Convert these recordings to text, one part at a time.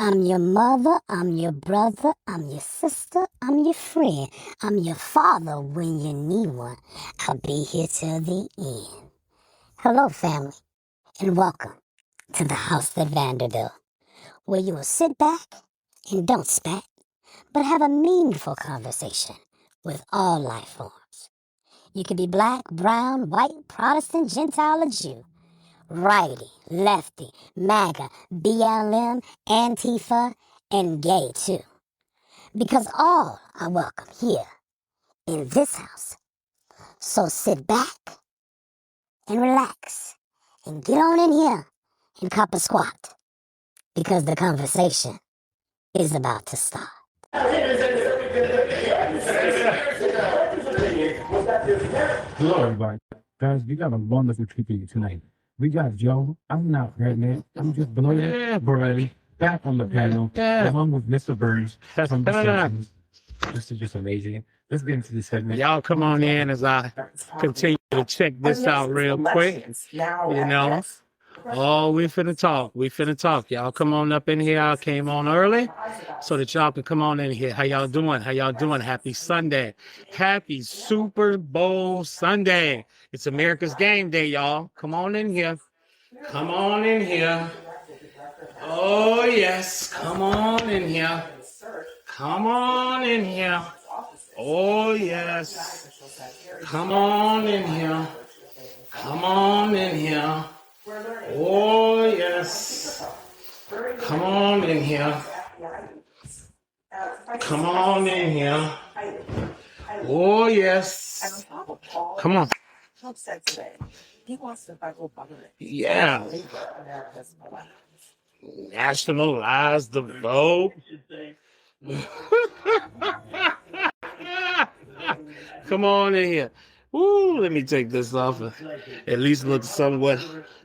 I'm your mother, I'm your brother, I'm your sister, I'm your friend, I'm your father when you need one. I'll be here till the end. Hello, family, and welcome to the house at Vanderbilt, where you will sit back and don't spat, but have a meaningful conversation with all life forms. You can be black, brown, white, Protestant, Gentile, or Jew. Righty, lefty, MAGA, BLM, Antifa, and gay too. Because all are welcome here in this house. So sit back and relax and get on in here and cop a squat. Because the conversation is about to start. Hello, everybody. Guys, we got a wonderful treat for you tonight. We got Joe. I'm not pregnant. I'm just bloody. Back on the panel, along with Mr. Burns from the Simpsons. This is just amazing. Let's get into this segment. Y'all come on in as I continue to check this out real quick. You know, oh, we finna talk. We finna talk. Y'all come on up in here. I came on early so that y'all can come on in here. How y'all doing? How y'all doing? Happy Sunday. Happy Super Bowl Sunday. It's America's game day, y'all. Come on in here. Come on in here. Oh, yes. Come on in here. Come on in here. Oh, yes. Come on in here. Come on in here. Oh, yes. Come on in here. Come on in here. Oh, yes. Come on. Yeah. Nationalize the vote. Come on in here. Ooh, let me take this off. At least look somewhat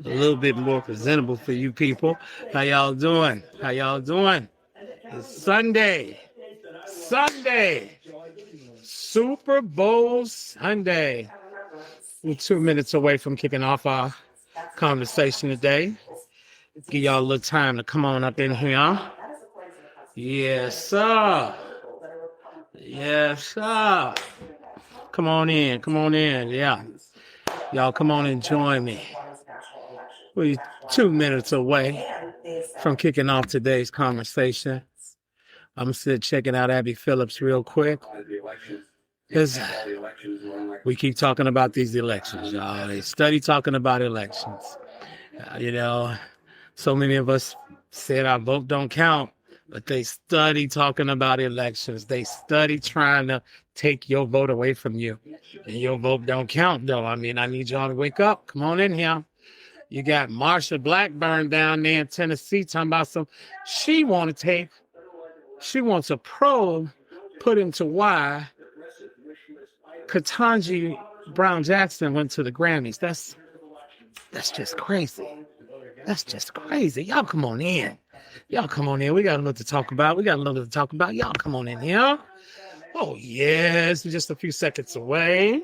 a little bit more presentable for you people. How y'all doing? How y'all doing? It's Sunday. Sunday. Super Bowl Sunday. We're 2 minutes away from kicking off our conversation today. Give y'all a little time to come on up in here. Yes, sir. Yes, sir. Come on in. Come on in. Yeah. Y'all come on and join me. We're 2 minutes away from kicking off today's conversation. I'm still checking out Abby Phillips real quick. Because we keep talking about these elections, y'all. They study talking about elections. So many of us said our vote don't count, but they study talking about elections. They study trying to take your vote away from you. And your vote don't count, though. I mean, I need y'all to wake up. Come on in here. You got Marsha Blackburn down there in Tennessee talking about she wants a probe put into why Ketanji Brown Jackson went to the Grammys. That's just crazy. That's just crazy. Y'all come on in. Y'all come on in. We got a little to talk about. Y'all come on in here. Oh, yes. Just a few seconds away.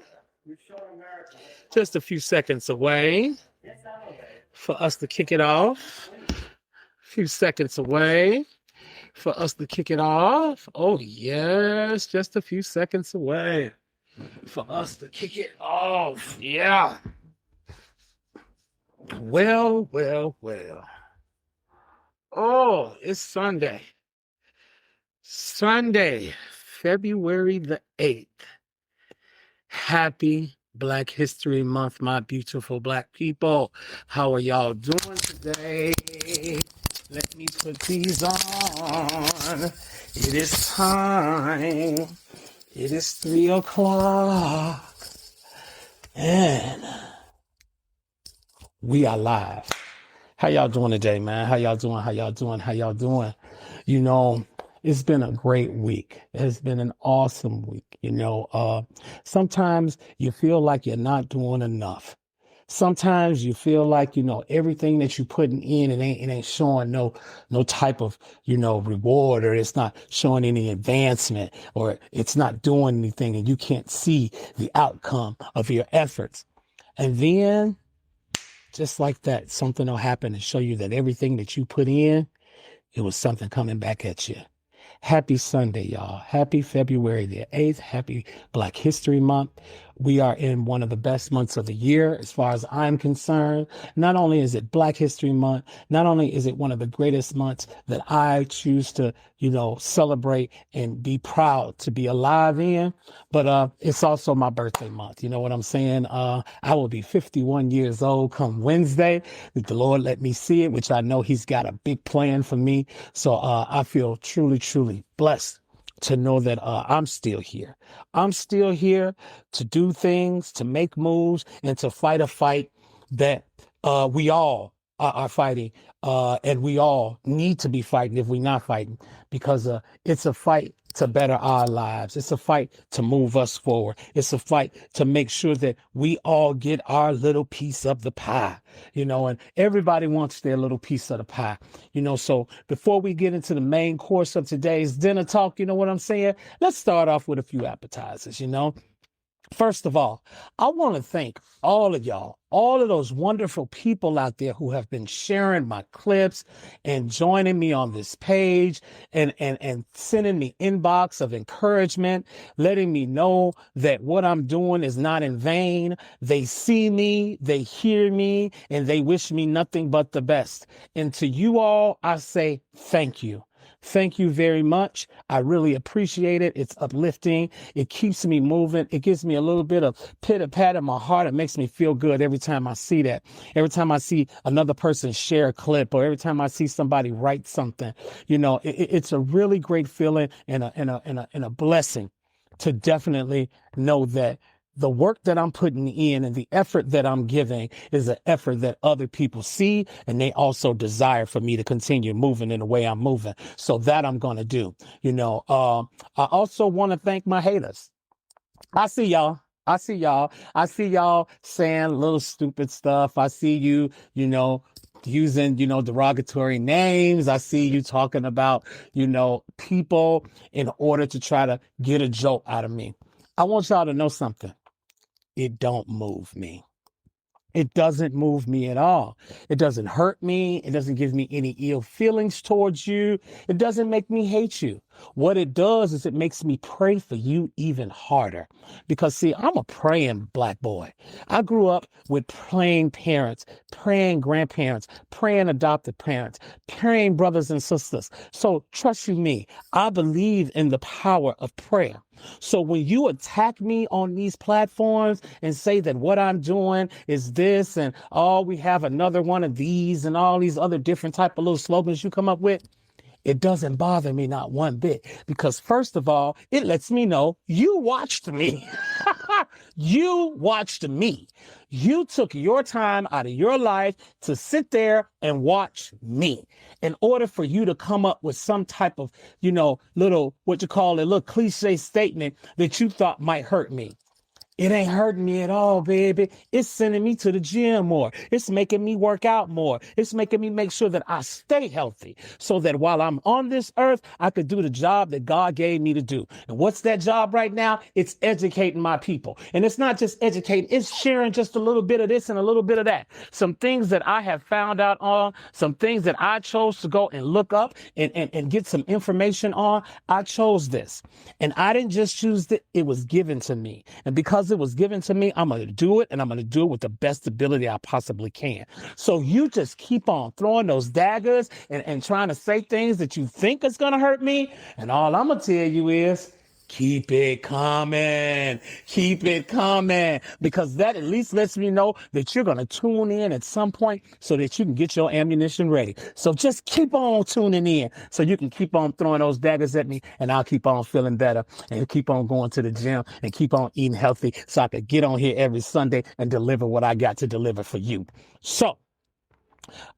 Just a few seconds away for us to kick it off. A few seconds away for us to kick it off. Oh, yes. Just a few seconds away for us to kick it off. Yeah. Well. Oh, it's Sunday. Sunday, February the 8th. Happy Black History Month, my beautiful Black people. How are y'all doing today? Let me put these on. It is time. It is 3 o'clock. And we are live. How y'all doing today, man? How y'all doing? You know, it's been a great week. It's been an awesome week. Sometimes you feel like you're not doing enough. Sometimes you feel like, everything that you're putting in, it ain't showing no type of, reward, or it's not showing any advancement, or it's not doing anything, and you can't see the outcome of your efforts. And then, just like that, something will happen and show you that everything that you put in, it was something coming back at you. Happy Sunday, y'all. Happy February the 8th. Happy Black History Month. We are in one of the best months of the year, as far as I'm concerned. Not only is it Black History Month, not only is it one of the greatest months that I choose to, celebrate and be proud to be alive in, but it's also my birthday month. You know what I'm saying? I will be 51 years old come Wednesday. If the Lord let me see it, which I know he's got a big plan for me. So I feel truly, truly blessed to know that I'm still here. I'm still here to do things, to make moves, and to fight a fight that we all are fighting, and we all need to be fighting if we're not fighting, because it's a fight to better our lives. It's a fight to move us forward. It's a fight to make sure that we all get our little piece of the pie, and everybody wants their little piece of the pie, so before we get into the main course of today's dinner talk, you know what I'm saying? Let's start off with a few appetizers. First of all, I want to thank all of y'all, all of those wonderful people out there who have been sharing my clips and joining me on this page and sending me inbox of encouragement, letting me know that what I'm doing is not in vain. They see me, they hear me, and they wish me nothing but the best. And to you all, I say thank you. Thank you very much. I really appreciate it. It's uplifting. It keeps me moving. It gives me a little bit of pitter-pat in my heart. It makes me feel good every time I see that. Every time I see another person share a clip, or every time I see somebody write something, it's a really great feeling and a blessing to definitely know that the work that I'm putting in and the effort that I'm giving is an effort that other people see, and they also desire for me to continue moving in the way I'm moving. So that I'm going to do. I also want to thank my haters. I see y'all. I see y'all saying little stupid stuff. I see you, using, derogatory names. I see you talking about, people in order to try to get a joke out of me. I want y'all to know something. It don't move me. It doesn't move me at all. It doesn't hurt me. It doesn't give me any ill feelings towards you. It doesn't make me hate you. What it does is it makes me pray for you even harder. Because, see, I'm a praying Black boy. I grew up with praying parents, praying grandparents, praying adopted parents, praying brothers and sisters. So trust you me, I believe in the power of prayer. So when you attack me on these platforms and say that what I'm doing is this and we have another one of these and all these other different type of little slogans you come up with, it doesn't bother me not one bit, because first of all, it lets me know you watched me. You watched me. You took your time out of your life to sit there and watch me in order for you to come up with some type of, little cliche statement that you thought might hurt me. It ain't hurting me at all, baby. It's sending me to the gym more. It's making me work out more. It's making me make sure that I stay healthy so that while I'm on this earth, I could do the job that God gave me to do. And what's that job right now? It's educating my people. And it's not just educating, it's sharing just a little bit of this and a little bit of that. Some things that I have found out on, some things that I chose to go and look up and get some information on. I chose this. And I didn't just choose it, it was given to me. And because it was given to me, I'm going to do it, and I'm going to do it with the best ability I possibly can. So you just keep on throwing those daggers and trying to say things that you think is going to hurt me. And all I'm going to tell you is, keep it coming. Keep it coming. Because that at least lets me know that you're going to tune in at some point so that you can get your ammunition ready. So just keep on tuning in so you can keep on throwing those daggers at me, and I'll keep on feeling better and keep on going to the gym and keep on eating healthy so I could get on here every Sunday and deliver what I got to deliver for you. So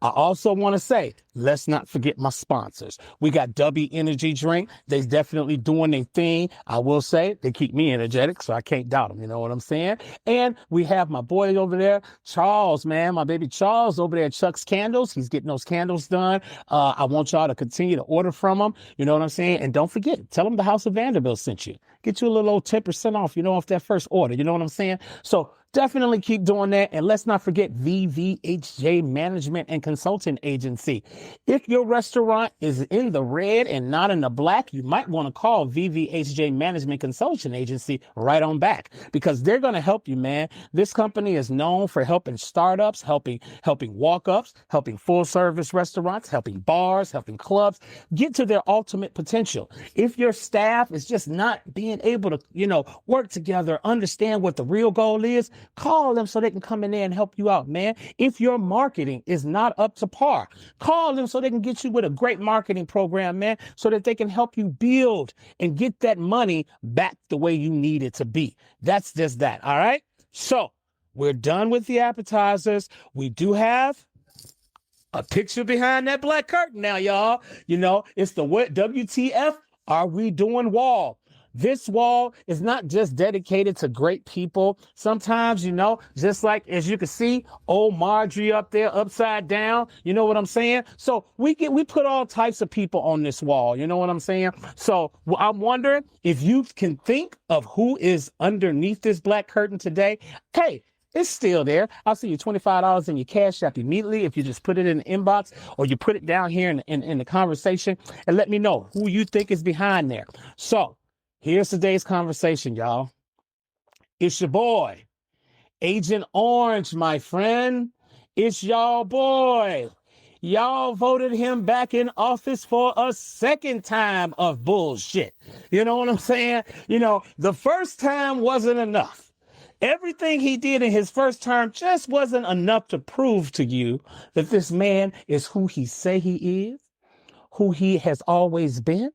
I also want to say, let's not forget my sponsors. We got Dubby Energy Drink. They're definitely doing their thing. I will say they keep me energetic, so I can't doubt them. You know what I'm saying? And we have my boy over there, Charles, man, my baby Charles over there at Chuck's Candles. He's getting those candles done. I want y'all to continue to order from him. You know what I'm saying? And don't forget, tell them the House of Vanderbilt sent you. Get you a little old 10% off, off that first order. You know what I'm saying? So definitely keep doing that. And let's not forget VVHJ Management and Consulting Agency. If your restaurant is in the red and not in the black, you might want to call VVHJ Management Consulting Agency right on back, because they're going to help you, man. This company is known for helping startups, helping walk-ups, helping full-service restaurants, helping bars, helping clubs get to their ultimate potential. If your staff is just not being able to, work together, understand what the real goal is, call them so they can come in there and help you out, man. If your marketing is not up to par, call them so they can get you with a great marketing program, man, so that they can help you build and get that money back the way you need it to be. That's just that, all right? So we're done with the appetizers. We do have a picture behind that black curtain now, y'all. It's the what WTF are we doing wall. This wall is not just dedicated to great people. Sometimes, just like, as you can see, old Marjorie up there, upside down, you know what I'm saying? So we put all types of people on this wall, you know what I'm saying? So I'm wondering if you can think of who is underneath this black curtain today. Hey, it's still there. I'll see you $25 in your Cash App immediately if you just put it in the inbox, or you put it down here in the conversation and let me know who you think is behind there. So here's today's conversation, y'all. It's your boy, Agent Orange, my friend. It's y'all boy. Y'all voted him back in office for a second time of bullshit. You know what I'm saying? The first time wasn't enough. Everything he did in his first term just wasn't enough to prove to you that this man is who he say he is, who he has always been,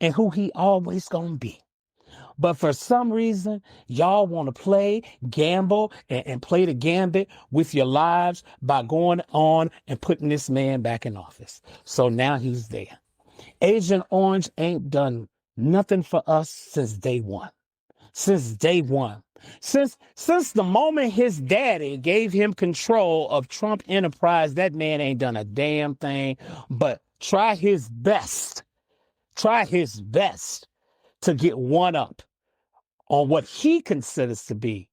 and who he always gonna be. But for some reason, y'all want to play, gamble, and play the gambit with your lives by going on and putting this man back in office. So now he's there. Agent Orange ain't done nothing for us since day one. Since day one. Since the moment his daddy gave him control of Trump Enterprise, that man ain't done a damn thing but try his best to get one up on what he considers to be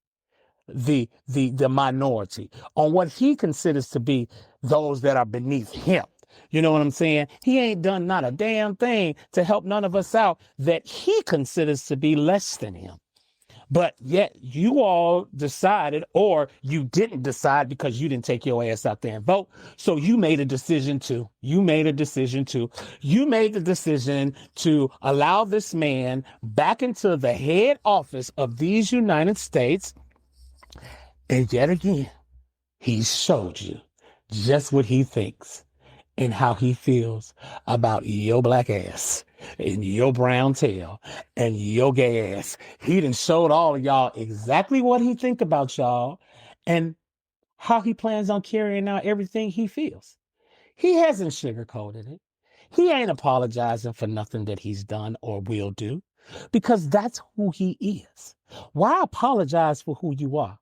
the minority, on what he considers to be those that are beneath him. You know what I'm saying? He ain't done not a damn thing to help none of us out that he considers to be less than him. But yet you all decided, or you didn't decide because you didn't take your ass out there and vote. So you made a decision to. You made the decision to allow this man back into the head office of these United States. And yet again, he showed you just what he thinks and how he feels about your black ass and your brown tail and your gay ass. He done showed all of y'all exactly what he think about y'all and how he plans on carrying out everything he feels. He hasn't sugarcoated it. He ain't apologizing for nothing that he's done or will do, because that's who he is. Why apologize for who you are?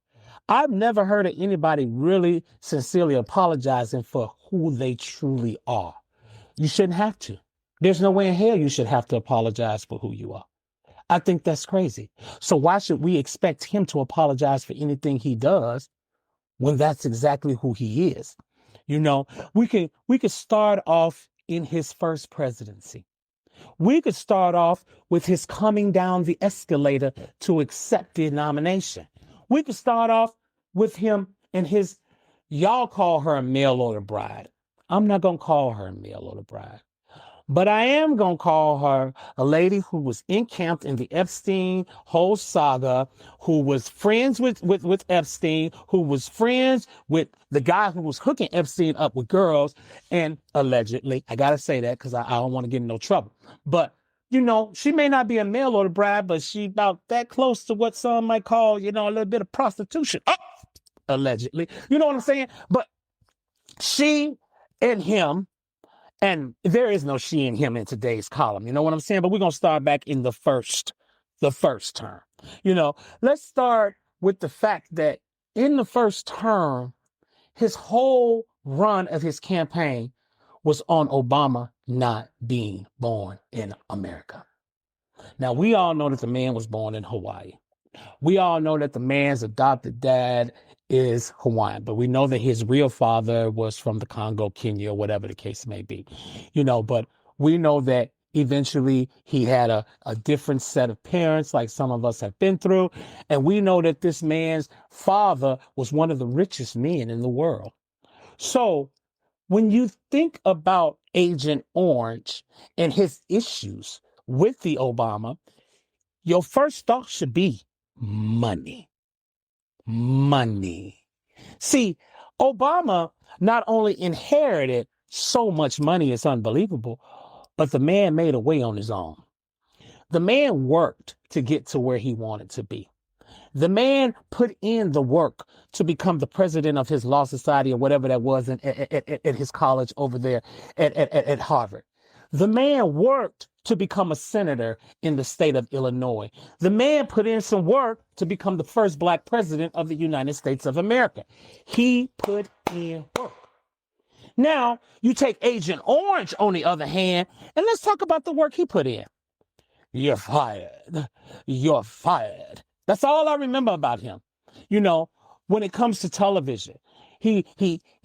I've never heard of anybody really sincerely apologizing for who they truly are. You shouldn't have to. There's no way in hell you should have to apologize for who you are. I think that's crazy. So why should we expect him to apologize for anything he does when that's exactly who he is? We could start off in his first presidency. We could start off with his coming down the escalator to accept the nomination. We could start off with him and his, y'all call her a mail order bride. I'm not going to call her a mail order bride. But I am going to call her a lady who was encamped in the Epstein whole saga, who was friends with Epstein, who was friends with the guy who was hooking Epstein up with girls, and allegedly, I got to say that because I don't want to get in no trouble. But, she may not be a mail order bride, but she about that close to what some might call, a little bit of prostitution. Oh, allegedly. You know what I'm saying? But she and him, and there is no she and him in today's column. You know what I'm saying? But we're going to start back in the first term. Let's start with the fact that in the first term, his whole run of his campaign was on Obama not being born in America. Now, we all know that the man was born in Hawaii. We all know that the man's adopted dad is Hawaiian, but we know that his real father was from the Congo, Kenya, or whatever the case may be. But we know that eventually he had a different set of parents, like some of us have been through. And we know that this man's father was one of the richest men in the world. So when you think about Agent Orange and his issues with the Obama, your first thought should be money. Money. See, Obama not only inherited so much money, it's unbelievable, but the man made a way on his own. The man worked to get to where he wanted to be. The man put in the work to become the president of his law society or whatever that was at his college over there at Harvard. The man worked to become a senator in the state of Illinois. The man put in some work to become the first black president of the United States of America. He put in work. Now, you take Agent Orange, on the other hand, and let's talk about the work he put in. You're fired. You're fired. That's all I remember about him. When it comes to television, he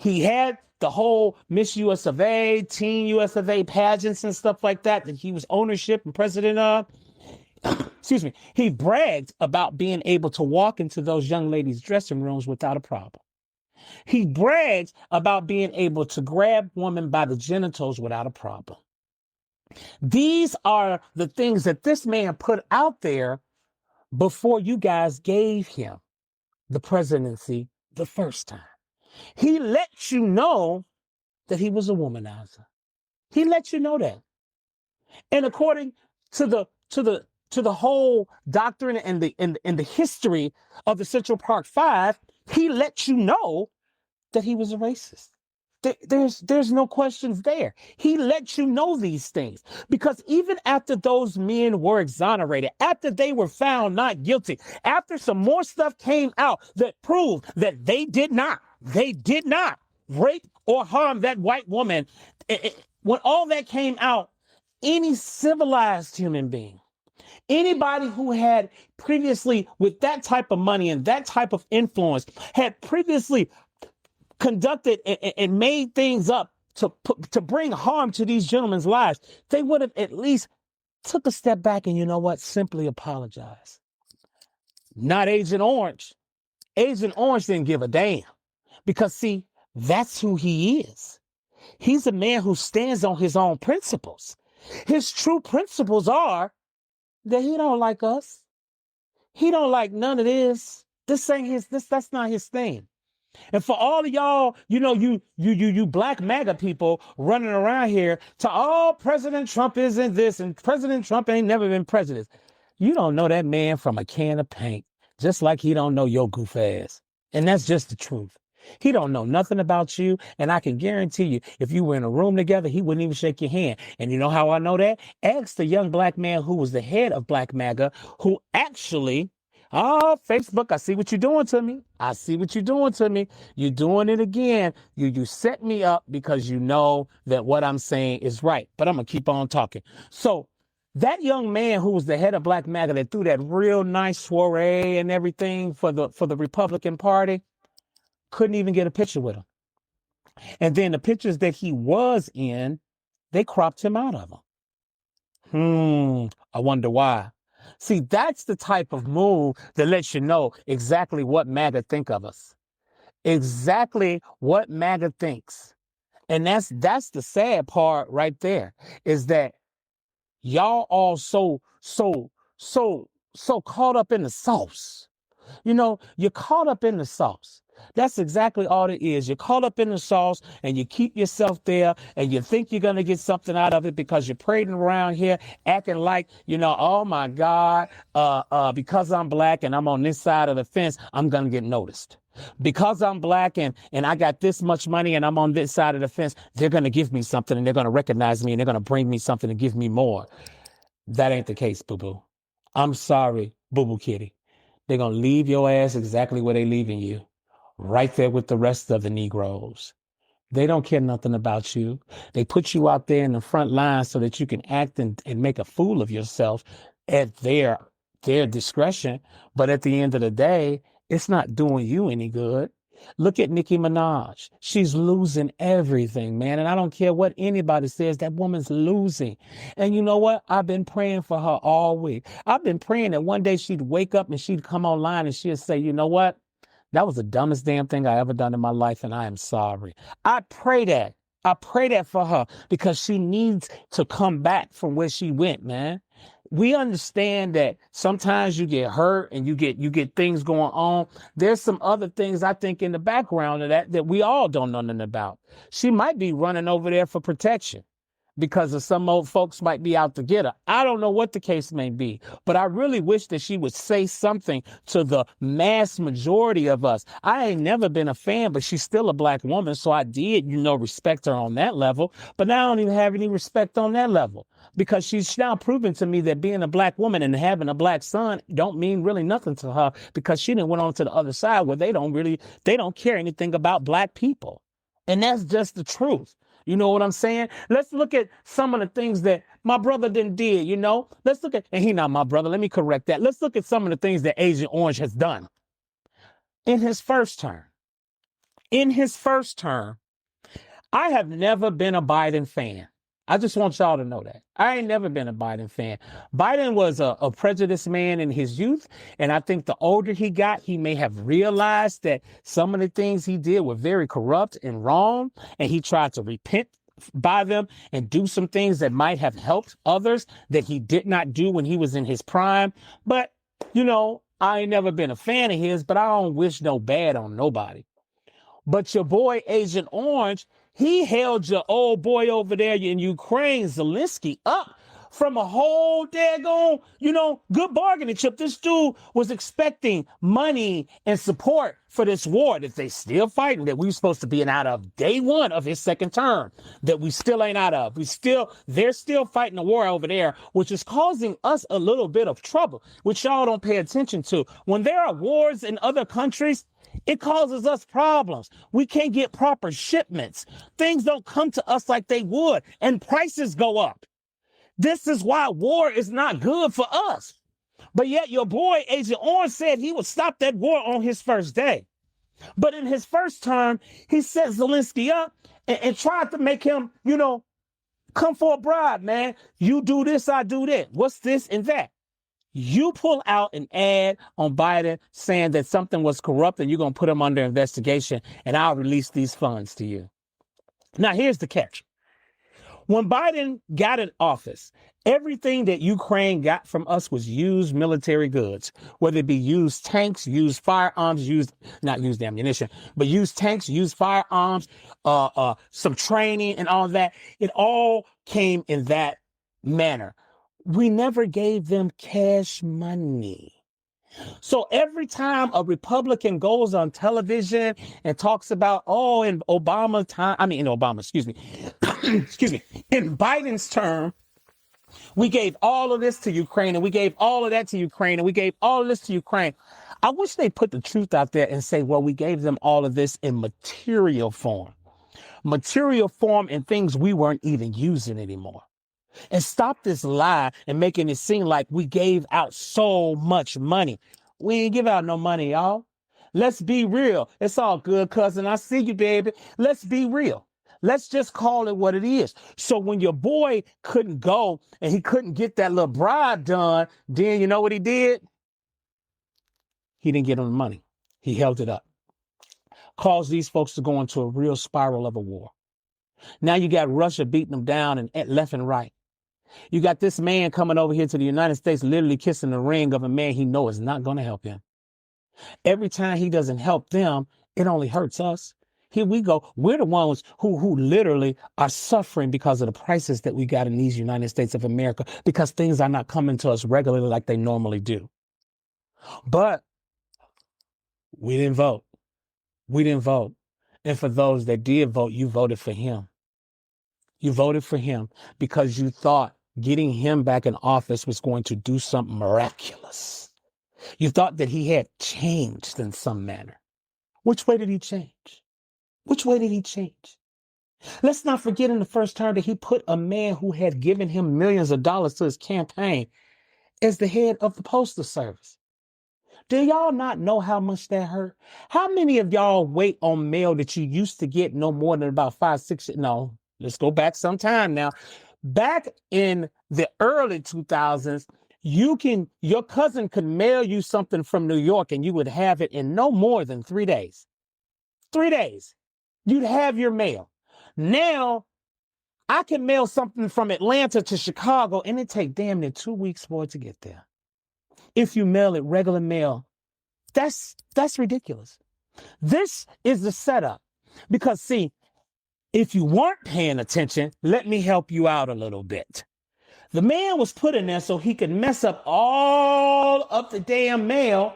had the whole Miss US of A, Teen US of A pageants and stuff like that he was ownership and president of. Excuse me. He bragged about being able to walk into those young ladies' dressing rooms without a problem. He bragged about being able to grab women by the genitals without a problem. These are the things that this man put out there before you guys gave him the presidency the first time. He let you know that he was a womanizer. He let you know that. And according to the whole doctrine and the history of the Central Park Five, he let you know that he was a racist. There's no questions there. He let you know these things because even after those men were exonerated, after they were found not guilty, after some more stuff came out that proved that they did not rape or harm that white woman, when all that came out, any civilized human being, anybody who had previously, with that type of money and that type of influence, had previously conducted and made things up to bring harm to these gentlemen's lives, they would have at least took a step back and simply apologize. Not Agent Orange. Agent Orange didn't give a damn because see, that's who he is. He's a man who stands on his own principles. His true principles are that he don't like us. He don't like none of this. That's not his thing. And for all of y'all, you black MAGA people running around here to, President Trump isn't this and President Trump ain't never been president. You don't know that man from a can of paint, just like he don't know your goof ass. And that's just the truth. He don't know nothing about you. And I can guarantee you, if you were in a room together, he wouldn't even shake your hand. And you know how I know that? Ask the young black man who was the head of Black MAGA, who actually... Facebook, I see what you're doing to me. I see what you're doing to me. You're doing it again. You set me up because you know that what I'm saying is right. But I'm going to keep on talking. So that young man who was the head of Black MAGA that threw that real nice soiree and everything for the Republican Party couldn't even get a picture with him. And then the pictures that he was in, they cropped him out of them. I wonder why. See, that's the type of move that lets you know exactly what MAGA think of us. Exactly what MAGA thinks. And that's the sad part right there, is that y'all all so caught up in the sauce. You're caught up in the sauce. That's exactly all it is. You're caught up in the sauce and you keep yourself there and you think you're going to get something out of it because you're parading around here acting like, oh my God, because I'm black and I'm on this side of the fence, I'm going to get noticed. Because I'm black and I got this much money and I'm on this side of the fence, they're going to give me something and they're going to recognize me and they're going to bring me something and give me more. That ain't the case, boo-boo. I'm sorry, boo-boo kitty. They're going to leave your ass exactly where they leaving you. Right there with the rest of the Negroes. They don't care nothing about you. They put you out there in the front line so that you can act and make a fool of yourself at their their discretion. But at the end of the day, it's not doing you any good. Look at Nicki Minaj. She's losing everything, man. And I don't care what anybody says, that woman's losing. And you know what? I've been praying for her all week. I've been praying that one day she'd wake up and she'd come online and she'd say, you know what? That was the dumbest damn thing I ever done in my life, and I am sorry. I pray that. I pray that for her because she needs to come back from where she went, man. We understand that sometimes you get hurt and you get things going on. There's some other things I think in the background of that we all don't know nothing about. She might be running over there for protection because of some old folks might be out to get her. I don't know what the case may be, but I really wish that she would say something to the mass majority of us. I ain't never been a fan, but she's still a black woman, so I did, respect her on that level. But now I don't even have any respect on that level because she's now proven to me that being a black woman and having a black son don't mean really nothing to her because she didn't went on to the other side where they don't care anything about black people. And that's just the truth. You know what I'm saying? Let's look at some of the things that my brother did, Let's look at, and he not my brother, let me correct that. Let's look at some of the things that Agent Orange has done. In his first term, I have never been a Biden fan. I just want y'all to know that. I ain't never been a Biden fan. Biden was a prejudiced man in his youth, and I think the older he got, he may have realized that some of the things he did were very corrupt and wrong, and he tried to repent by them and do some things that might have helped others that he did not do when he was in his prime. But, I ain't never been a fan of his, but I don't wish no bad on nobody. But your boy, Agent Orange, he held your old boy over there in Ukraine, Zelensky, up from a whole daggone, good bargaining chip. This dude was expecting money and support for this war that they still fighting, that we were supposed to be out of day one of his second term, that we still ain't out of. They're still fighting the war over there, which is causing us a little bit of trouble, which y'all don't pay attention to. When there are wars in other countries, it causes us problems. We can't get proper shipments. Things don't come to us like they would, and prices go up. This is why war is not good for us. But yet your boy, Agent Orange, said he would stop that war on his first day. But in his first term, he set Zelensky up and tried to make him, come for a bribe, man. You do this, I do that. What's this and that? You pull out an ad on Biden saying that something was corrupt and you're going to put him under investigation and I'll release these funds to you. Now, here's the catch. When Biden got in office, everything that Ukraine got from us was used military goods, whether it be used tanks, used firearms, not used ammunition, but used tanks, used firearms, some training and all that. It all came in that manner. We never gave them cash money. So every time a Republican goes on television and talks about, in Biden's term, we gave all of this to Ukraine and we gave all of that to Ukraine and we gave all of this to Ukraine. I wish they put the truth out there and say, well, we gave them all of this in material form and things we weren't even using anymore. And stop this lie and making it seem like we gave out so much money. We ain't give out no money, y'all. Let's be real. It's all good, cousin. I see you, baby. Let's be real. Let's just call it what it is. So when your boy couldn't go and he couldn't get that little bribe done, then you know what he did? He didn't get him the money. He held it up. Caused these folks to go into a real spiral of a war. Now you got Russia beating them down and left and right. You got this man coming over here to the United States, literally kissing the ring of a man he knows is not going to help him. Every time he doesn't help them, it only hurts us. Here we go. We're the ones who literally are suffering because of the prices that we got in these United States of America, because things are not coming to us regularly like they normally do. But we didn't vote. We didn't vote. And for those that did vote, you voted for him. You voted for him because you thought getting him back in office was going to do something miraculous. You thought that he had changed in some manner. Which way did he change? Which way did he change? Let's not forget in the first term that he put a man who had given him millions of dollars to his campaign as the head of the Postal Service. Do y'all not know how much that hurt? How many of y'all wait on mail that you used to get no more than about 5, 6? No, let's go back some time now. Back in the early 2000s, your cousin could mail you something from New York and you would have it in no more than 3 days. 3 days. You'd have your mail. Now, I can mail something from Atlanta to Chicago and it take damn near 2 weeks for it to get there. If you mail it regular mail, that's ridiculous. This is the setup. Because see, if you weren't paying attention, let me help you out a little bit. The man was put in there so he could mess up all of the damn mail,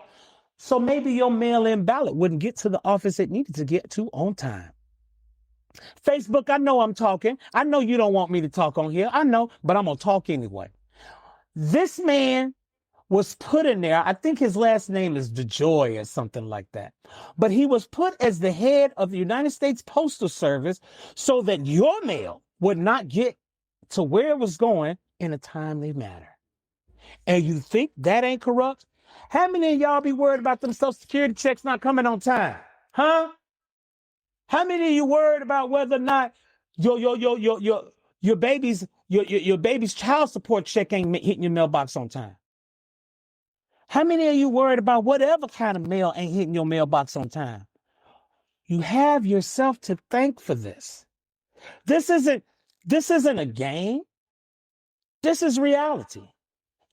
so maybe your mail-in ballot wouldn't get to the office it needed to get to on time. Facebook, I know I'm talking. I know you don't want me to talk on here. I know, but I'm going to talk anyway. This man was put in there. I think his last name is DeJoy or something like that. But he was put as the head of the United States Postal Service so that your mail would not get to where it was going in a timely manner. And you think that ain't corrupt? How many of y'all be worried about them Social Security checks not coming on time? Huh? How many of you worried about whether or not your baby's child support check ain't hitting your mailbox on time? How many of you worried about whatever kind of mail ain't hitting your mailbox on time? You have yourself to thank for this. This isn't a game. This is reality.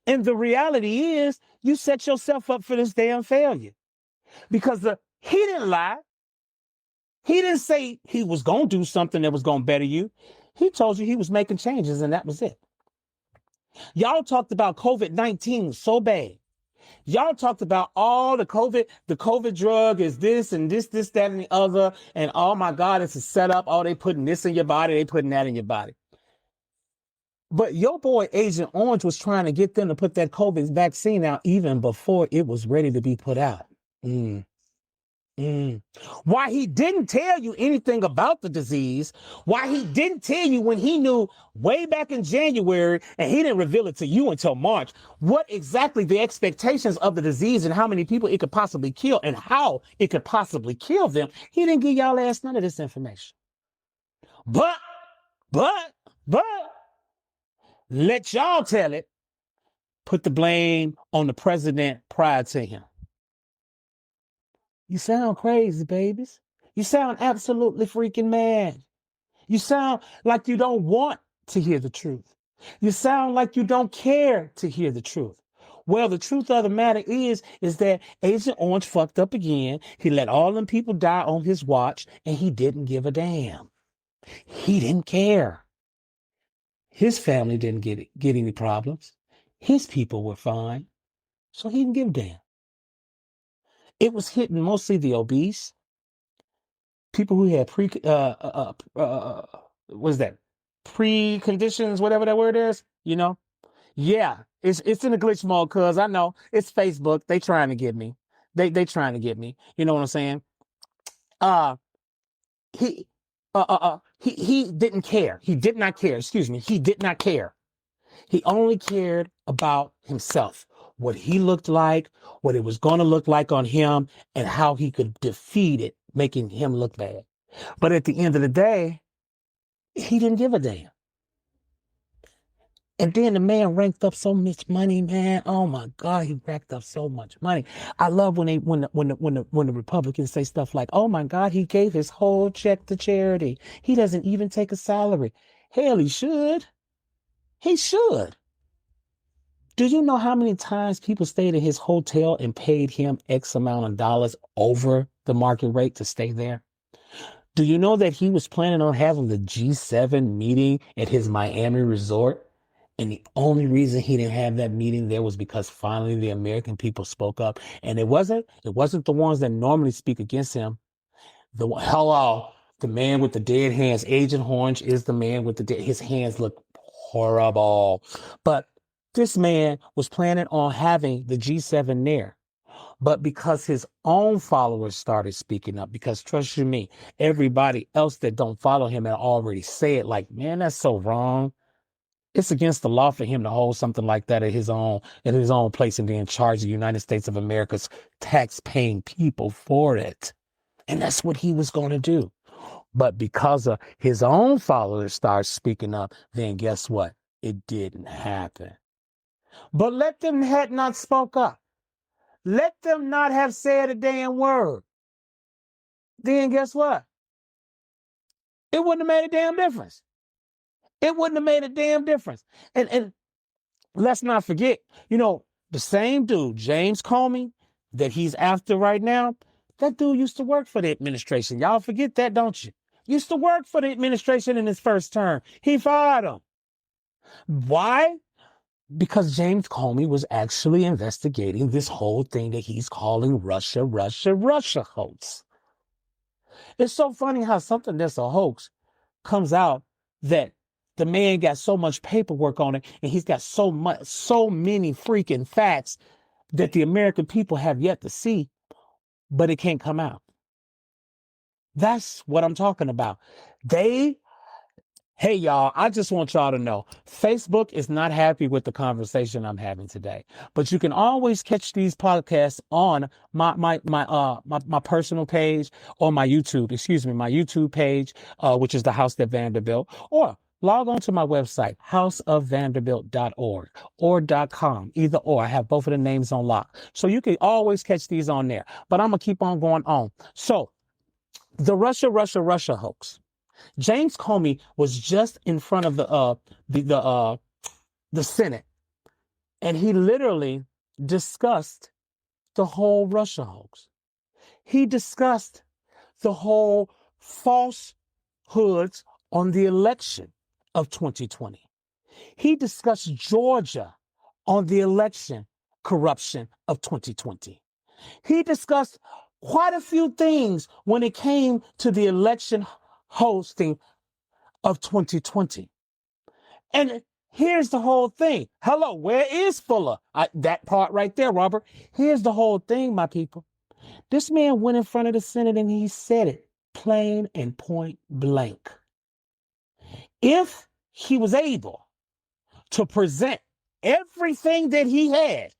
And the reality is you set yourself up for this damn failure. Because he didn't lie. He didn't say he was going to do something that was going to better you. He told you he was making changes and that was it. Y'all talked about COVID-19 so bad. Y'all talked about all the COVID drug is this and this, that, and the other. And oh my God, it's a setup. Oh, they putting this in your body. They putting that in your body. But your boy Agent Orange was trying to get them to put that COVID vaccine out even before it was ready to be put out. Why he didn't tell you anything about the disease, why he didn't tell you when he knew way back in January and he didn't reveal it to you until March, what exactly the expectations of the disease and how many people it could possibly kill and how it could possibly kill them, he didn't give y'all ass none of this information. But, let y'all tell it, put the blame on the president prior to him. You sound crazy, babies. You sound absolutely freaking mad. You sound like you don't want to hear the truth. You sound like you don't care to hear the truth. Well, the truth of the matter is that Agent Orange fucked up again. He let all them people die on his watch, and he didn't give a damn. He didn't care. His family didn't get any problems. His people were fine, so he didn't give a damn. It was hitting mostly the obese, people who had preconditions, whatever that word is, you know? Yeah, it's in a glitch mode, cuz I know it's Facebook. They trying to get me. They trying to get me. You know what I'm saying? He didn't care. He did not care. Excuse me. He did not care. He only cared about himself, what he looked like, what it was going to look like on him, and how he could defeat it, making him look bad. But at the end of the day, he didn't give a damn. And then the man racked up so much money, man. Oh my God, he racked up so much money. I love when the Republicans say stuff like, "Oh my God, he gave his whole check to charity. He doesn't even take a salary." Hell, he should. He should. Do you know how many times people stayed at his hotel and paid him X amount of dollars over the market rate to stay there? Do you know that he was planning on having the G7 meeting at his Miami resort? And the only reason he didn't have that meeting there was because finally the American people spoke up. And it wasn't the ones that normally speak against him. The man with the dead hands. Agent Orange is the man with his hands look horrible. But this man was planning on having the G7 there. But because his own followers started speaking up, because trust you me, everybody else that don't follow him had already said, like, man, that's so wrong. It's against the law for him to hold something like that at his own place and then charge the United States of America's tax-paying people for it. And that's what he was going to do. But because of his own followers start speaking up, then guess what? It didn't happen. But let them had not spoke up. Let them not have said a damn word. Then guess what? It wouldn't have made a damn difference. It wouldn't have made a damn difference. And let's not forget, the same dude, James Comey, that he's after right now, that dude used to work for the administration. Y'all forget that, don't you? Used to work for the administration in his first term. He fired him. Why? Because James Comey was actually investigating this whole thing that he's calling Russia hoax. It's so funny how something that's a hoax comes out that the man got so much paperwork on it and he's got so many freaking facts that the American people have yet to see, but it can't come out. That's what I'm talking about. Hey, y'all, I just want y'all to know, Facebook is not happy with the conversation I'm having today, but you can always catch these podcasts on my personal page or my YouTube page, which is the House that Vanderbilt, or log on to my website, houseofvanderbilt.org or .com, either or. I have both of the names on lock. So you can always catch these on there, but I'm going to keep on going on. So the Russia hoax. James Comey was just in front of the Senate, and he literally discussed the whole Russia hoax. He discussed the whole falsehoods on the election of 2020. He discussed Georgia on the election corruption of 2020. He discussed quite a few things when it came to the election hosting of 2020. And here's the whole thing. Hello, where is Fuller? That part right there, Robert. Here's the whole thing, my people. This man went in front of the Senate and he said it plain and point blank. If he was able to present everything that he had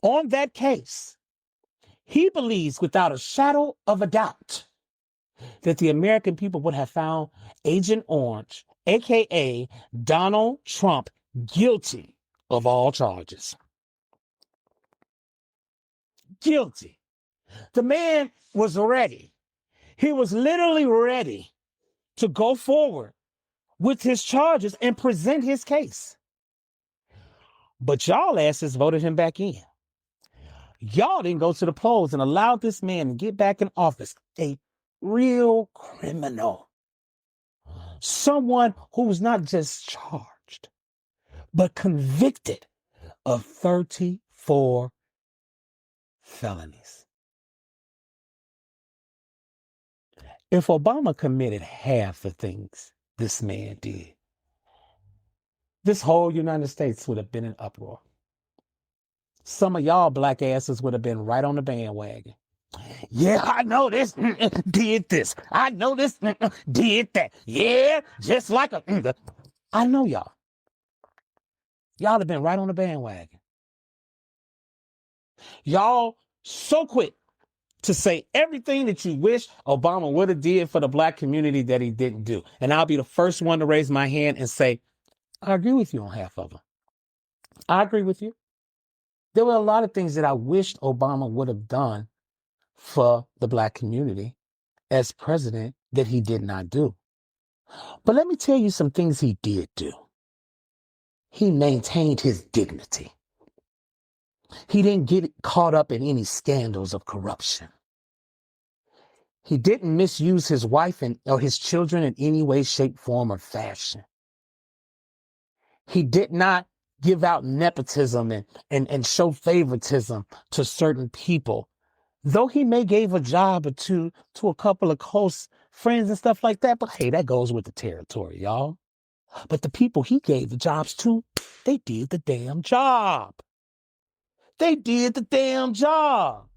on that case, he believes without a shadow of a doubt that the American people would have found Agent Orange, a.k.a. Donald Trump, guilty of all charges. Guilty. The man was ready. He was literally ready to go forward with his charges and present his case. But y'all asses voted him back in. Y'all didn't go to the polls and allow this man to get back in office. A real criminal. Someone who was not just charged, but convicted of 34 felonies. If Obama committed half the things this man did, this whole United States would have been in uproar. Some of y'all black asses would have been right on the bandwagon. Yeah, I know this, did this. I know this, did that. Yeah, just like I know y'all. Y'all have been right on the bandwagon. Y'all so quick to say everything that you wish Obama would have did for the black community that he didn't do. And I'll be the first one to raise my hand and say, I agree with you on half of them. I agree with you. There were a lot of things that I wished Obama would have done for the black community as president that he did not do. But let me tell you some things he did do. He maintained his dignity. He didn't get caught up in any scandals of corruption. He didn't misuse his wife or his children in any way, shape, form, or fashion. He did not give out nepotism and show favoritism to certain people. Though he may gave a job or two to a couple of close friends and stuff like that, but hey, that goes with the territory, y'all. But the people he gave the jobs to, they did the damn job. They did the damn job.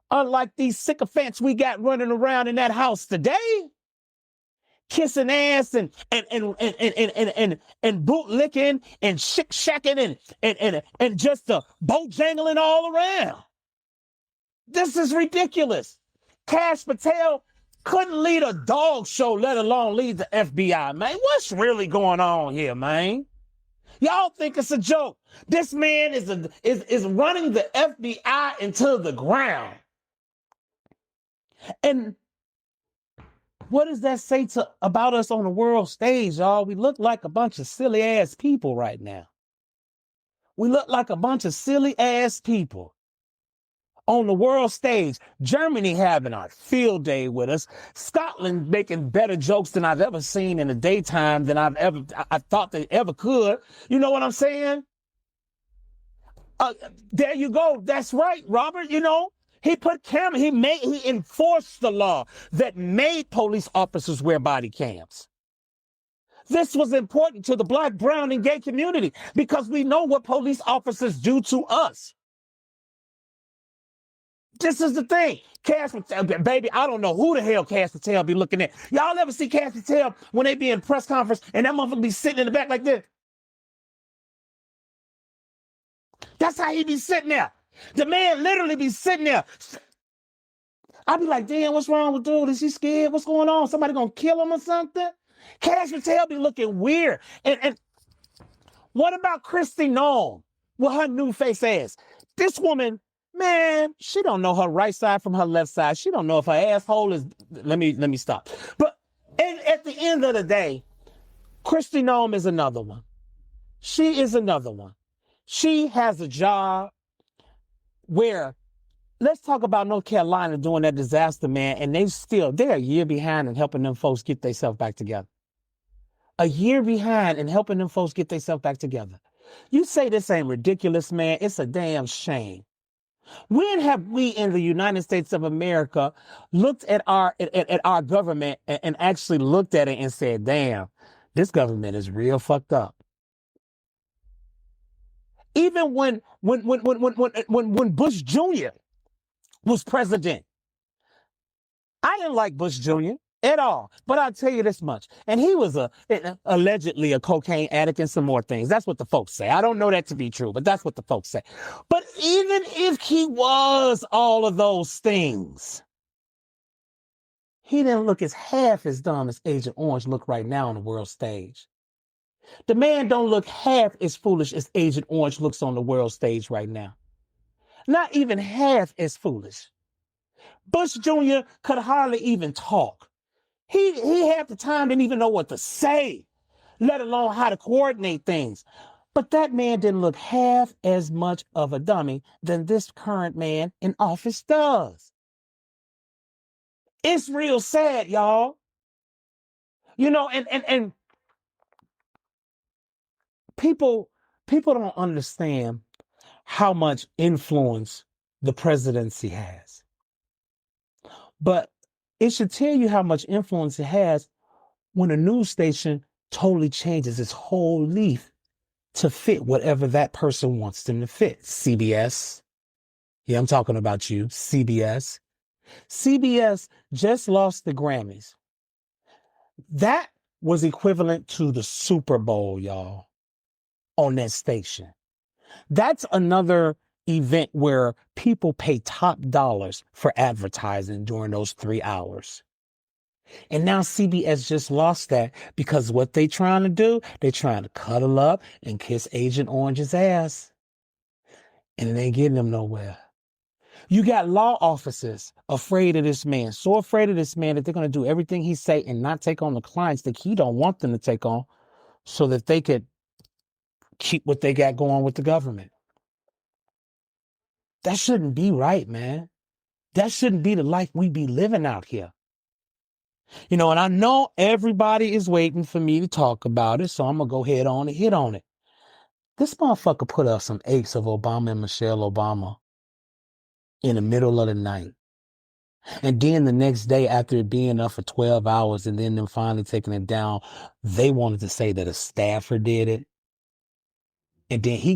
Unlike these sycophants we got running around in that house today, kissing ass and bootlicking and shacking and just bojangling all around. This is ridiculous. Cash Patel couldn't lead a dog show, let alone lead the FBI, man. What's really going on here, man? Y'all think it's a joke. This man is running the FBI into the ground. And what does that say about us on the world stage, y'all? We look like a bunch of silly ass people right now. We look like a bunch of silly ass people on the world stage. Germany having a field day with us. Scotland making better jokes than I've ever seen in the daytime than I thought they ever could. You know what I'm saying? There you go. That's right, Robert. You know, he put camera. He enforced the law that made police officers wear body cams. This was important to the Black, brown, and gay community because we know what police officers do to us. This is the thing. Cash Patel, baby, I don't know who the hell Cash Patel be looking at. Y'all ever see Cash Patel when they be in press conference and that motherfucker be sitting in the back like this? That's how he be sitting there. The man literally be sitting there. I be like, damn, what's wrong with dude? Is he scared? What's going on? Somebody gonna kill him or something? Cash Patel be looking weird. And what about Kristi Noem with her new face ass? This woman, man, she don't know her right side from her left side. She don't know if her asshole is. Let me stop. But at the end of the day, Kristi Noem is another one. She is another one. She has a job where, let's talk about North Carolina doing that disaster, man, and they're a year behind in helping them folks get themselves back together. A year behind in helping them folks get themselves back together. You say this ain't ridiculous, man. It's a damn shame. When have we in the United States of America looked at our government and actually looked at it and said, damn, this government is real fucked up? Even when Bush Jr. was president, I didn't like Bush Jr. at all. But I'll tell you this much. And he was allegedly a cocaine addict and some more things. That's what the folks say. I don't know that to be true, but that's what the folks say. But even if he was all of those things, he didn't look as half as dumb as Agent Orange look right now on the world stage. The man don't look half as foolish as Agent Orange looks on the world stage right now. Not even half as foolish. Bush Jr. could hardly even talk. He half the time didn't even know what to say, let alone how to coordinate things. But that man didn't look half as much of a dummy than this current man in office does. It's real sad, y'all. You know, and people don't understand how much influence the presidency has. But it should tell you how much influence it has when a news station totally changes its whole leaf to fit whatever that person wants them to fit. CBS. Yeah, I'm talking about you. CBS. CBS just lost the Grammys. That was equivalent to the Super Bowl, y'all, on that station. That's another event where people pay top dollars for advertising during those 3 hours. And now CBS just lost that because what they trying to do, they're trying to cuddle up and kiss Agent Orange's ass. And it ain't getting them nowhere. You got law officers afraid of this man, so afraid of this man that they're going to do everything he say and not take on the clients that he don't want them to take on so that they could keep what they got going with the government. That shouldn't be right, man. That shouldn't be the life we be living out here. You know, and I know everybody is waiting for me to talk about it, so I'm going to go ahead on and hit on it. This motherfucker put up some apes of Obama and Michelle Obama in the middle of the night. And then the next day, after it being up for 12 hours and then them finally taking it down, they wanted to say that a staffer did it. And then he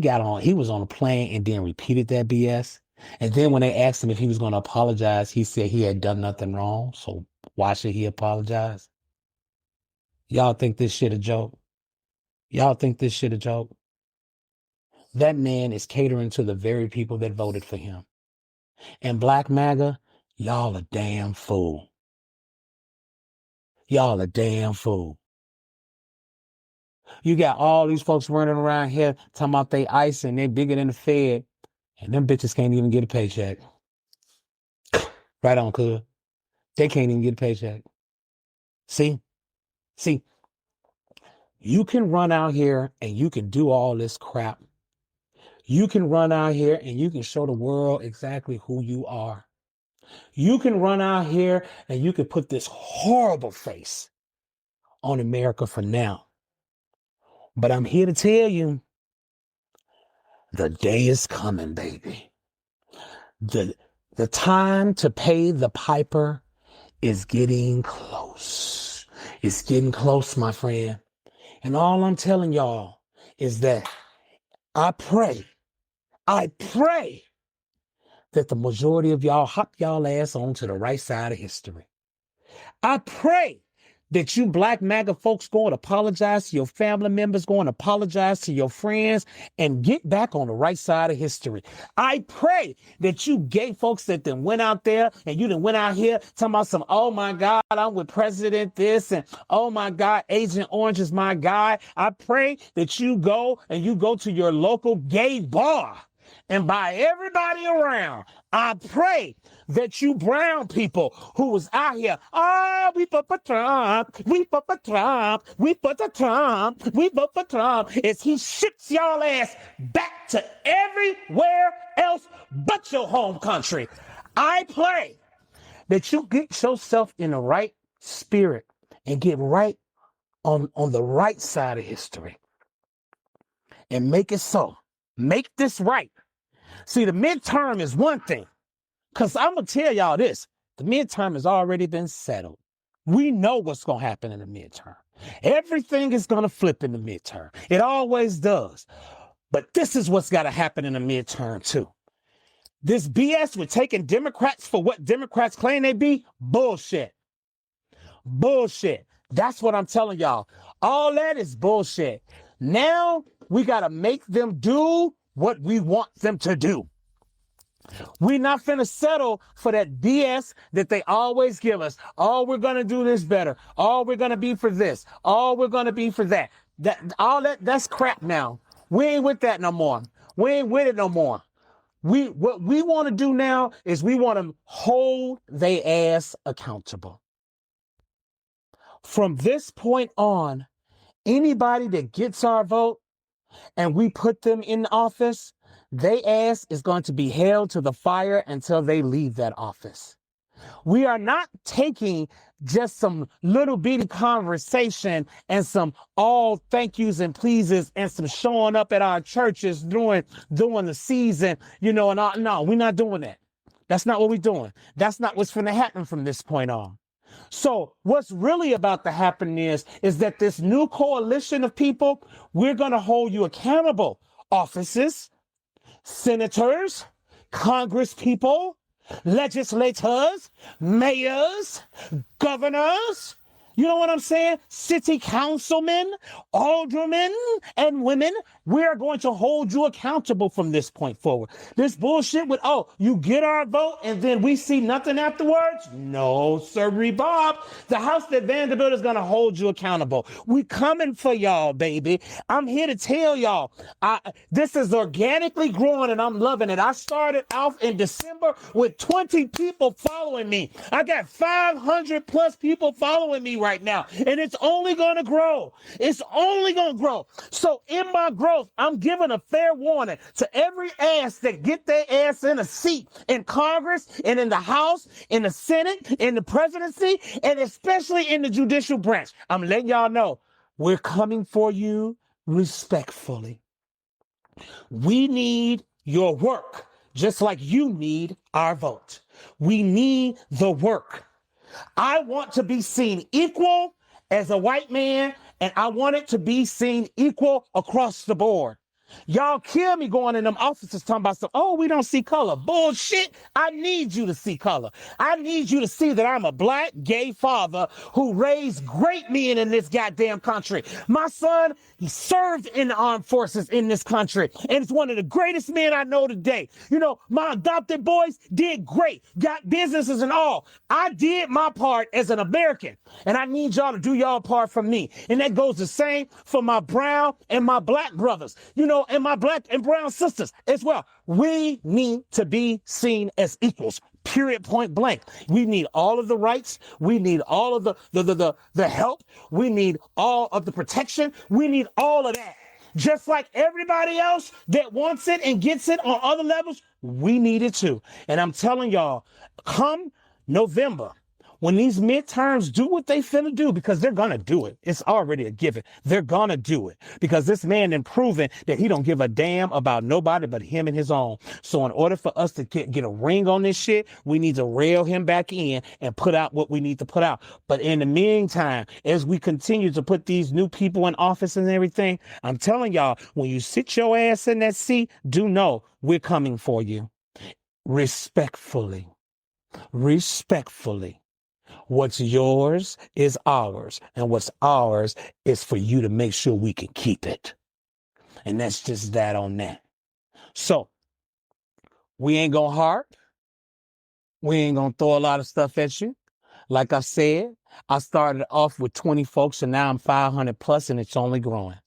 was on a plane and then repeated that BS. And then when they asked him if he was going to apologize, he said he had done nothing wrong. So why should he apologize? Y'all think this shit a joke? Y'all think this shit a joke? That man is catering to the very people that voted for him. And Black MAGA, y'all a damn fool. Y'all a damn fool. You got all these folks running around here talking about they ICE and they bigger than the Fed, and them bitches can't even get a paycheck. Right on, cuz. They can't even get a paycheck. See, you can run out here and you can do all this crap. You can run out here and you can show the world exactly who you are. You can run out here and you can put this horrible face on America for now. But I'm here to tell you, the day is coming, baby. The time to pay the piper is getting close. It's getting close, my friend. And all I'm telling y'all is that I pray that the majority of y'all hop y'all ass onto the right side of history. I pray that you Black MAGA folks go and apologize to your family members, go and apologize to your friends, and get back on the right side of history. I pray that you gay folks that then went out there and you then went out here talking about some, oh my God, I'm with President this, and oh my God, Agent Orange is my guy. I pray that you go to your local gay bar and by everybody around, I pray that you brown people who was out here, oh, we vote for Trump, we vote for Trump, we vote for Trump, we vote for Trump, as he ships y'all ass back to everywhere else but your home country. I pray that you get yourself in the right spirit and get right on the right side of history and make it so. Make this right. See, the midterm is one thing, because I'm going to tell y'all this. The midterm has already been settled. We know what's going to happen in the midterm. Everything is going to flip in the midterm. It always does. But this is what's got to happen in the midterm, too. This BS with taking Democrats for what Democrats claim they be, bullshit. Bullshit. That's what I'm telling y'all. All that is bullshit. Now we got to make them do what we want them to do. We're not finna settle for that BS that they always give us. Oh, we're gonna do this better. Oh, we're gonna be for this. Oh, we're gonna be for that. That's crap now. We ain't with that no more. We ain't with it no more. What we want to do now is we want to hold their ass accountable. From this point on, anybody that gets our vote and we put them in office, their ass is going to be held to the fire until they leave that office. We are not taking just some little bitty conversation and some all thank yous and pleases and some showing up at our churches during the season, and all. No, we're not doing that. That's not what we're doing. That's not what's going to happen from this point on. So what's really about to happen is that this new coalition of people, we're going to hold you accountable. Offices, senators, Congress people, legislators, mayors, governors, you know what I'm saying? City councilmen, aldermen, and women, we are going to hold you accountable from this point forward. This bullshit with, oh, you get our vote and then we see nothing afterwards? No, sirree, Bob. The house that Vanderbilt is going to hold you accountable. We coming for y'all, baby. I'm here to tell y'all, this is organically growing and I'm loving it. I started off in December with 20 people following me. I got 500 plus people following me right now, and it's only going to grow. It's only going to grow. So in my growth, I'm giving a fair warning to every ass that get their ass in a seat in Congress and in the House, in the Senate, in the presidency, and especially in the judicial branch. I'm letting y'all know we're coming for you respectfully. We need your work, just like you need our vote. We need the work. I want to be seen equal as a white man, and I want it to be seen equal across the board. Y'all kill me going in them offices talking about some, oh, we don't see color. Bullshit. I need you to see color. I need you to see that I'm a black gay father who raised great men in this goddamn country. My son, he served in the armed forces in this country, and it's one of the greatest men I know today. You know, my adopted boys did great, got businesses and all. I did my part as an American, and I need y'all to do y'all part for me. And that goes the same for my brown and my black brothers, you know, and my black and brown sisters as well. We need to be seen as equals. Period, point blank. We need all of the rights. We need all of the help. We need all of the protection. We need all of that. Just like everybody else that wants it and gets it on other levels, we need it too. And I'm telling y'all, come November, when these midterms do what they finna do, because they're gonna do it. It's already a given. They're gonna do it because this man has proven that he don't give a damn about nobody but him and his own. So in order for us to get a ring on this shit, we need to rail him back in and put out what we need to put out. But in the meantime, as we continue to put these new people in office and everything, I'm telling y'all, when you sit your ass in that seat, do know we're coming for you. Respectfully. Respectfully. What's yours is ours, and what's ours is for you to make sure we can keep it. And that's just that on that. So we ain't gonna harp. We ain't gonna throw a lot of stuff at you. Like I said, I started off with 20 folks and now I'm 500 plus and it's only growing.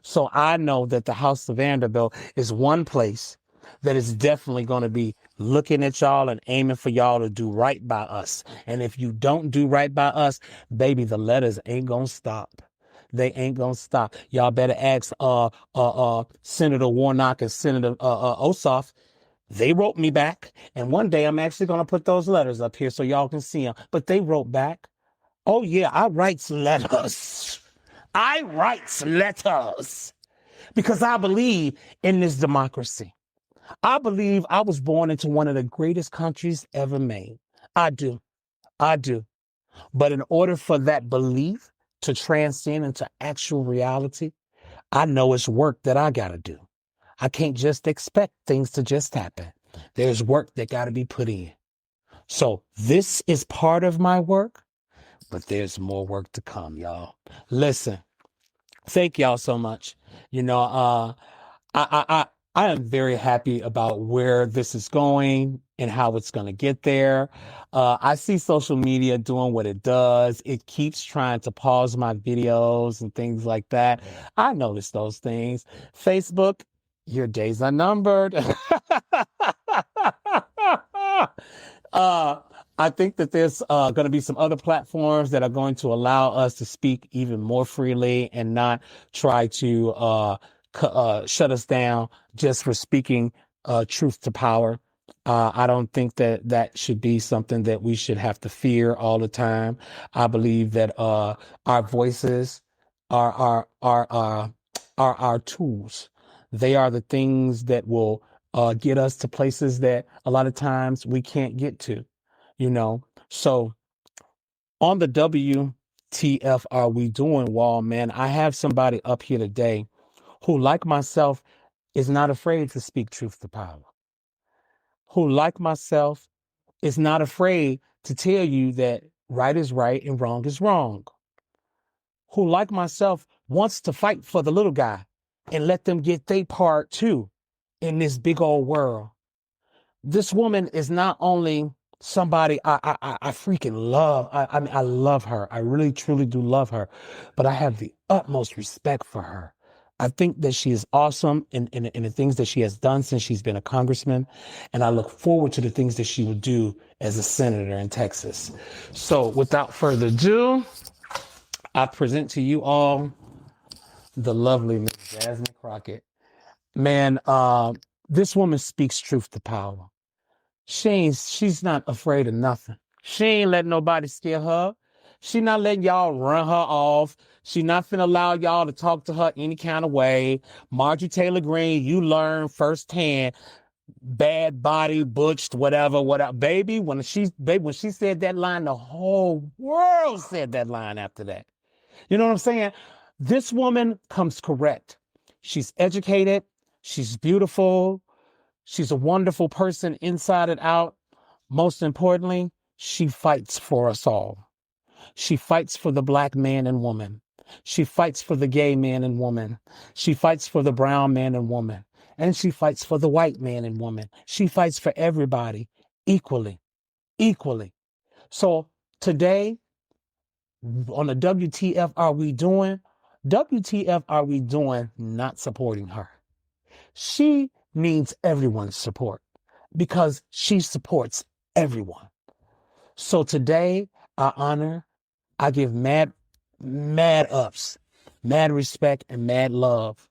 So I know that the House of Vanderbilt is one place that is definitely going to be looking at y'all and aiming for y'all to do right by us. And if you don't do right by us, baby, the letters ain't going to stop. They ain't going to stop. Y'all better ask Senator Warnock and Senator Ossoff. They wrote me back. And one day I'm actually going to put those letters up here so y'all can see them. But they wrote back. Oh, yeah, I writes letters. I writes letters because I believe in this democracy. I believe I was born into one of the greatest countries ever made. I do. I do. But in order for that belief to transcend into actual reality, I know it's work that I got to do. I can't just expect things to just happen. There's work that got to be put in. So this is part of my work, but there's more work to come, y'all. Listen, thank y'all so much. You know, I am very happy about where this is going and how it's going to get there. I see social media doing what it does. It keeps trying to pause my videos and things like that. I notice those things. Facebook, your days are numbered. I think that there's going to be some other platforms that are going to allow us to speak even more freely and not try to shut us down just for speaking truth to power. I don't think that that should be something that we should have to fear all the time. I believe that our voices are our tools. They are the things that will get us to places that a lot of times we can't get to, you know. So on the WTF are we doing wall, man, I have somebody up here today who, like myself, is not afraid to speak truth to power. Who, like myself, is not afraid to tell you that right is right and wrong is wrong. Who, like myself, wants to fight for the little guy and let them get their part too in this big old world. This woman is not only somebody I freaking love. I mean, I love her. I really, truly do love her. But I have the utmost respect for her. I think that she is awesome in the things that she has done since she's been a congressman. And I look forward to the things that she will do as a senator in Texas. So without further ado, I present to you all the lovely Miss Jasmine Crockett. Man, this woman speaks truth to power. She's not afraid of nothing. She ain't letting nobody scare her. She not letting y'all run her off. She not finna allow y'all to talk to her any kind of way. Marjorie Taylor Greene, you learn firsthand, bad body, butched, whatever. Baby, when she said that line, the whole world said that line after that. You know what I'm saying? This woman comes correct. She's educated. She's beautiful. She's a wonderful person inside and out. Most importantly, she fights for us all. She fights for the black man and woman. She fights for the gay man and woman. She fights for the brown man and woman. And she fights for the white man and woman. She fights for everybody equally, equally. So today, on the WTF are we doing? WTF are we doing not supporting her? She needs everyone's support because she supports everyone. So today, I give mad ups, mad respect, and mad love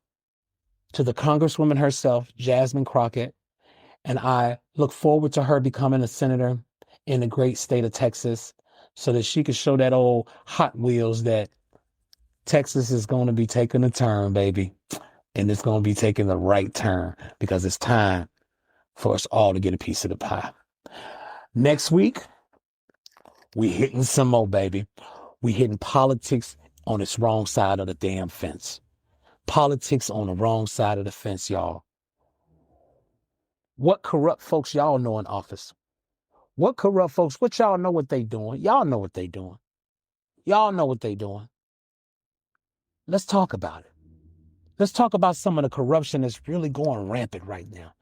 to the Congresswoman herself, Jasmine Crockett. And I look forward to her becoming a senator in the great state of Texas so that she can show that old Hot Wheels that Texas is going to be taking a turn, baby. And it's going to be taking the right turn because it's time for us all to get a piece of the pie. Next week, we hitting some more, baby. We hitting politics on its wrong side of the damn fence. Politics on the wrong side of the fence, y'all. What corrupt folks y'all know in office? What corrupt folks, what y'all know what they doing? Y'all know what they doing. Y'all know what they doing. Let's talk about it. Let's talk about some of the corruption that's really going rampant right now.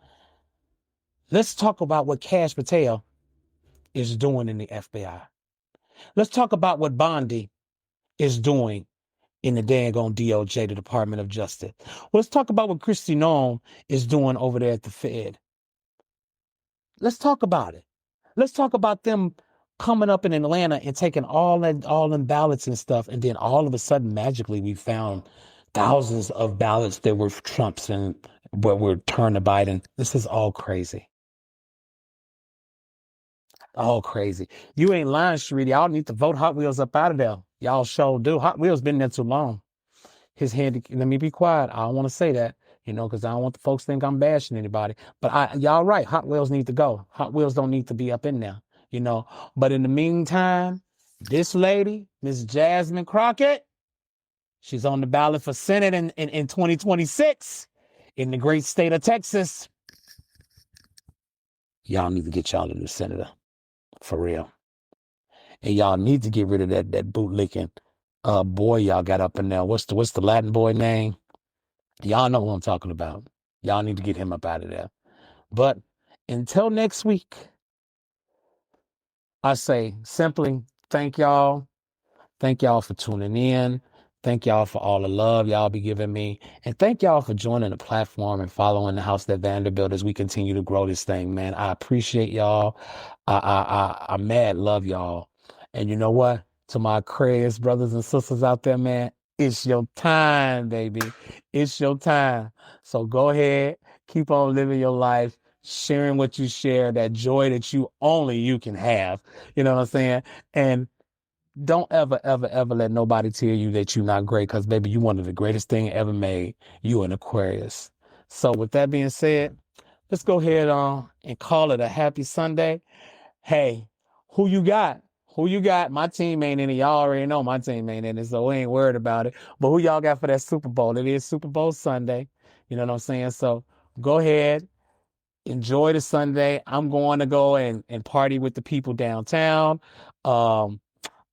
Let's talk about what Cash Patel is doing in the FBI. Let's talk about what Bondi is doing in the daggone DOJ, the Department of Justice. Well, let's talk about what Kristi Noem is doing over there at the Fed. Let's talk about it. Let's talk about them coming up in Atlanta and taking all them ballots and stuff, and then all of a sudden, magically, we found thousands of ballots that were Trump's and were turned to Biden. This is all crazy. All crazy. You ain't lying, Sharita. Y'all need to vote Hot Wheels up out of there. Y'all sure do. Hot Wheels been there too long. His hand, let me be quiet. I don't want to say that, because I don't want the folks to think I'm bashing anybody. But y'all right. Hot Wheels need to go. Hot Wheels don't need to be up in there, But in the meantime, this lady, Miss Jasmine Crockett, she's on the ballot for Senate in 2026 in the great state of Texas. Y'all need to get y'all to the senator. For real. And y'all need to get rid of that bootlicking boy y'all got up in there. What's the Latin boy name? Y'all know who I'm talking about. Y'all need to get him up out of there. But until next week, I say simply thank y'all. Thank y'all for tuning in. Thank y'all for all the love y'all be giving me. And thank y'all for joining the platform and following the house that Vanderbilt as we continue to grow this thing, man. I appreciate y'all. I mad love y'all. And you know what? To my crazy brothers and sisters out there, man, it's your time, baby. It's your time. So go ahead, keep on living your life, sharing what you share, that joy that only you can have. You know what I'm saying? And don't ever, ever, ever let nobody tell you that you're not great, because, baby, you one of the greatest thing ever made. You an Aquarius. So with that being said, let's go ahead and call it a happy Sunday. Hey, who you got? Who you got? My team ain't in it. Y'all already know my team ain't in it, so we ain't worried about it. But who y'all got for that Super Bowl? It is Super Bowl Sunday. You know what I'm saying? So go ahead. Enjoy the Sunday. I'm going to go and party with the people downtown.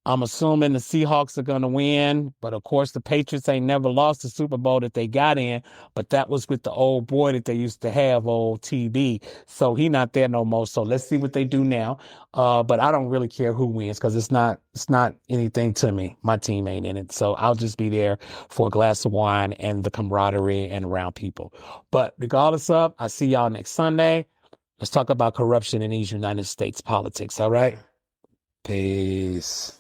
I'm assuming the Seahawks are going to win, but of course the Patriots ain't never lost the Super Bowl that they got in, but that was with the old boy that they used to have, old TB. So he not there no more. So let's see what they do now. But I don't really care who wins because it's not anything to me. My team ain't in it. So I'll just be there for a glass of wine and the camaraderie and around people. But regardless of, I see y'all next Sunday. Let's talk about corruption in these United States politics. All right. Peace.